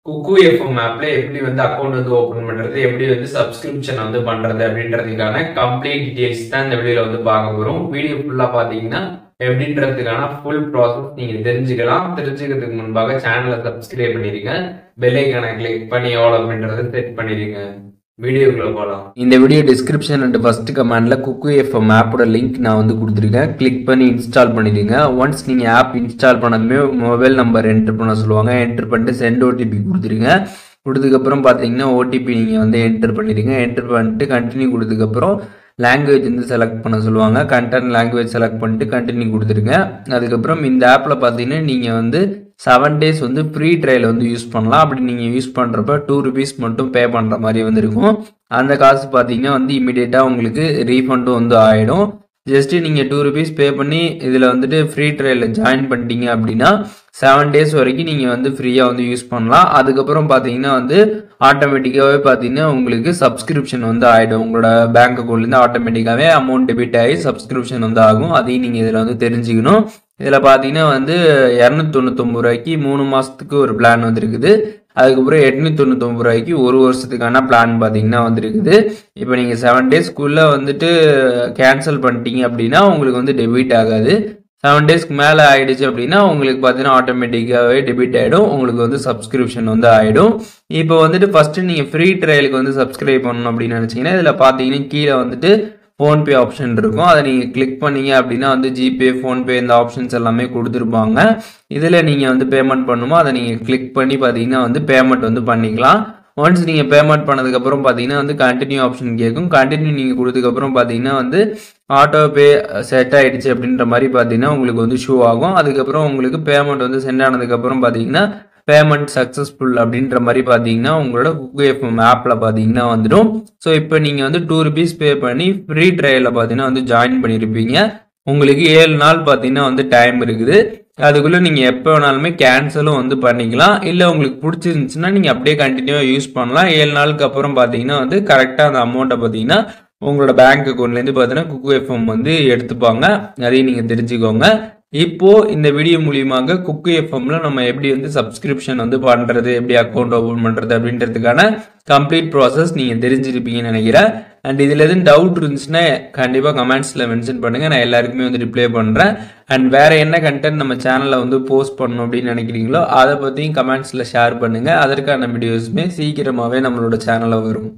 குக்கு FM ஆப்ல எப்படி வந்து அக்கௌண்ட் வந்து ஓபன் பண்றது, எப்படி வந்து சப்ஸ்கிரிப்ஷன் வந்து பண்றது அப்படின்றதுக்கான கம்ப்ளீட் டீடைல்ஸ் தான் இந்த வீடியோல வந்து பார்க்க போறோம். வீடியோ ஃபுல்லா பாத்தீங்கன்னா எப்படின்றதுக்கான ஃபுல் ப்ராசஸ் நீங்க தெரிஞ்சுக்கலாம். தெரிஞ்சுக்கிறதுக்கு முன்பாக சேனலை சப்ஸ்கிரைப் பண்ணிருங்க, பெல் ஐகானை கிளிக் பண்ணி ஆல் அப்படின்றத செட் பண்ணிருங்க. வீடியோக்குள்ள போகலாம். இந்த வீடியோ டிஸ்கிரிப்ஷன் அண்ட் ஃபர்ஸ்ட் கமெண்ட்ல குக்கு எஃப்எம் ஆப்போட லிங்க் நான் வந்து கொடுத்துருக்கேன். கிளிக் பண்ணி இன்ஸ்டால் பண்ணிடுங்க. ஒன்ஸ் நீங்க ஆப் இன்ஸ்டால் பண்ணதுமே மொபைல் நம்பர் என்டர் பண்ண சொல்லுவாங்க. என்டர் பண்ணிட்டு சென்ட் ஓடிபி கொடுத்துருங்க. கொடுத்ததுக்கப்புறம் பார்த்தீங்கன்னா ஓடிபி நீங்கள் வந்து என்டர் பண்ணிடுங்க. என்டர் பண்ணிட்டு கண்டினியூ கொடுத்ததுக்கப்புறம் லாங்குவேஜ் வந்து செலக்ட் பண்ண சொல்லுவாங்க. கண்டென்ட் லாங்குவேஜ் செலக்ட் பண்ணிட்டு கண்டினியூ கொடுத்துருங்க. அதுக்கப்புறம் இந்த ஆப்பில் பார்த்தீங்கன்னா நீங்கள் வந்து 7 days வந்து ஃப்ரீ ட்ரையல் வந்து யூஸ் பண்ணலாம். அப்படி நீங்கள் யூஸ் பண்ணுறப்ப ₹2 மட்டும் பே பண்ணுற மாதிரி வந்து இருக்கும். அந்த காசு பார்த்தீங்கன்னா வந்து இமீடியட்டாக உங்களுக்கு ரீஃபண்டும் வந்து ஆகிடும். ஜஸ்ட் நீங்கள் ₹2 பே பண்ணி இதில் வந்துட்டு ஃப்ரீ ட்ரையலில் ஜாயின் பண்ணிட்டீங்க அப்படின்னா 7 days வரைக்கும் நீங்கள் வந்து ஃப்ரீயாக வந்து யூஸ் பண்ணலாம். அதுக்கப்புறம் பார்த்தீங்கன்னா வந்து ஆட்டோமேட்டிக்காகவே பார்த்தீங்கன்னா உங்களுக்கு சப்ஸ்கிரிப்ஷன் வந்து ஆகிடும். உங்களோட பேங்க் அக்கௌண்ட்லேருந்து ஆட்டோமேட்டிக்காகவே அமௌண்ட் டெபிட் ஆகி சப்ஸ்கிரிப்ஷன் வந்து ஆகும். அதையும் நீங்கள் இதில் வந்து தெரிஞ்சுக்கணும். இதில் பார்த்தீங்கன்னா வந்து ₹299 3 மாதத்துக்கு ஒரு பிளான் வந்து இருக்குது. அதுக்கப்புறம் ₹899 1 வருஷத்துக்கான பிளான் பார்த்தீங்கன்னா வந்துருக்குது. இப்போ நீங்கள் 7 daysக்குள்ளே வந்துட்டு கேன்சல் பண்ணிட்டீங்க அப்படின்னா உங்களுக்கு வந்து டெபிட் ஆகாது. 7 daysக்கு மேலே ஆகிடுச்சு அப்படின்னா உங்களுக்கு பார்த்தீங்கன்னா ஆட்டோமேட்டிக்காகவே டெபிட் ஆகிடும். உங்களுக்கு வந்து சப்ஸ்கிரிப்ஷன் வந்து ஆகிடும். இப்போ வந்துட்டு ஃபஸ்ட்டு நீங்கள் ஃப்ரீ ட்ரையலுக்கு வந்து சப்ஸ்கிரைப் பண்ணணும் அப்படின்னு நினச்சிங்கன்னா இதில் பார்த்தீங்கன்னா கீழே வந்துட்டு ஃபோன்பே ஆப்ஷன் இருக்கும். அதை நீங்கள் கிளிக் பண்ணீங்க அப்படின்னா வந்து ஜிபே, ஃபோன்பே இந்த ஆப்ஷன்ஸ் எல்லாமே கொடுத்துருப்பாங்க. இதில் நீங்கள் வந்து பேமெண்ட் பண்ணுமோ அதை நீங்கள் கிளிக் பண்ணி பார்த்தீங்கன்னா வந்து பேமெண்ட் வந்து பண்ணிக்கலாம். ஒன்ஸ் நீங்கள் பேமெண்ட் பண்ணதுக்கப்புறம் பார்த்தீங்கன்னா வந்து கண்டினியூ ஆப்ஷன் கேட்கும். கண்டினியூ நீங்கள் கொடுத்ததுக்கப்புறம் பார்த்தீங்கன்னா வந்து ஆட்டோ பே செட் ஆகிடுச்சு அப்படின்ற மாதிரி பார்த்தீங்கன்னா உங்களுக்கு வந்து ஷோ ஆகும். அதுக்கப்புறம் உங்களுக்கு பேமெண்ட் வந்து சென்ட் ஆனதுக்கப்புறம் பார்த்தீங்கன்னா பேமெண்ட் சக்ஸஸ்ஃபுல் அப்படின்ற மாதிரி பார்த்தீங்கன்னா உங்களோட குக்கு எஃப்எம் ஆப்பில் பார்த்தீங்கன்னா வந்துடும். ஸோ இப்போ நீங்கள் வந்து ₹2 பே பண்ணி ஃப்ரீ ட்ரையலில் பார்த்தீங்கன்னா வந்து ஜாயின் பண்ணியிருப்பீங்க. உங்களுக்கு 7 நாள் பார்த்தீங்கன்னா வந்து டைம் இருக்குது. அதுக்குள்ளே நீங்கள் எப்போ வேணாலுமே கேன்சலும் வந்து பண்ணிக்கலாம். இல்லை உங்களுக்கு பிடிச்சிருந்துச்சுன்னா நீங்கள் அப்படியே கண்டினியூவாக யூஸ் பண்ணலாம். 7 நாளுக்கு அப்புறம் பார்த்தீங்கன்னா வந்து கரெக்டாக அந்த அமௌண்ட்டை பார்த்தீங்கன்னா உங்களோட பேங்க் அக்கௌண்ட்லேருந்து பார்த்தீங்கன்னா குக்கு எஃப்எம் வந்து எடுத்துப்பாங்க. அதையும் நீங்கள் தெரிஞ்சுக்கோங்க. இப்போ இந்த வீடியோ மூலியமாக குக்கு எஃப்எம்ல நம்ம எப்படி வந்து சப்ஸ்கிரிப்ஷன் வந்து பண்றது, எப்படி அக்கௌண்ட் ஓபன் பண்றது அப்படின்றதுக்கான கம்ப்ளீட் ப்ராசஸ் நீங்க தெரிஞ்சிருப்பீங்கன்னு நினைக்கிறேன். அண்ட் இதுல எதுவும் டவுட் இருந்துச்சுன்னா கண்டிப்பா கமெண்ட்ஸ்ல மென்ஷன் பண்ணுங்க. நான் எல்லாருக்குமே வந்து ரிப்ளை பண்றேன். அண்ட் வேற என்ன கண்டென்ட் நம்ம சேனல்ல வந்து போஸ்ட் பண்ணணும் அப்படின்னு நினைக்கிறீங்களோ அதை பத்தியும் கமெண்ட்ஸ்ல ஷேர் பண்ணுங்க. அதற்கான வீடியோஸுமே சீக்கிரமாவே நம்மளோட சேனல்ல வரும்.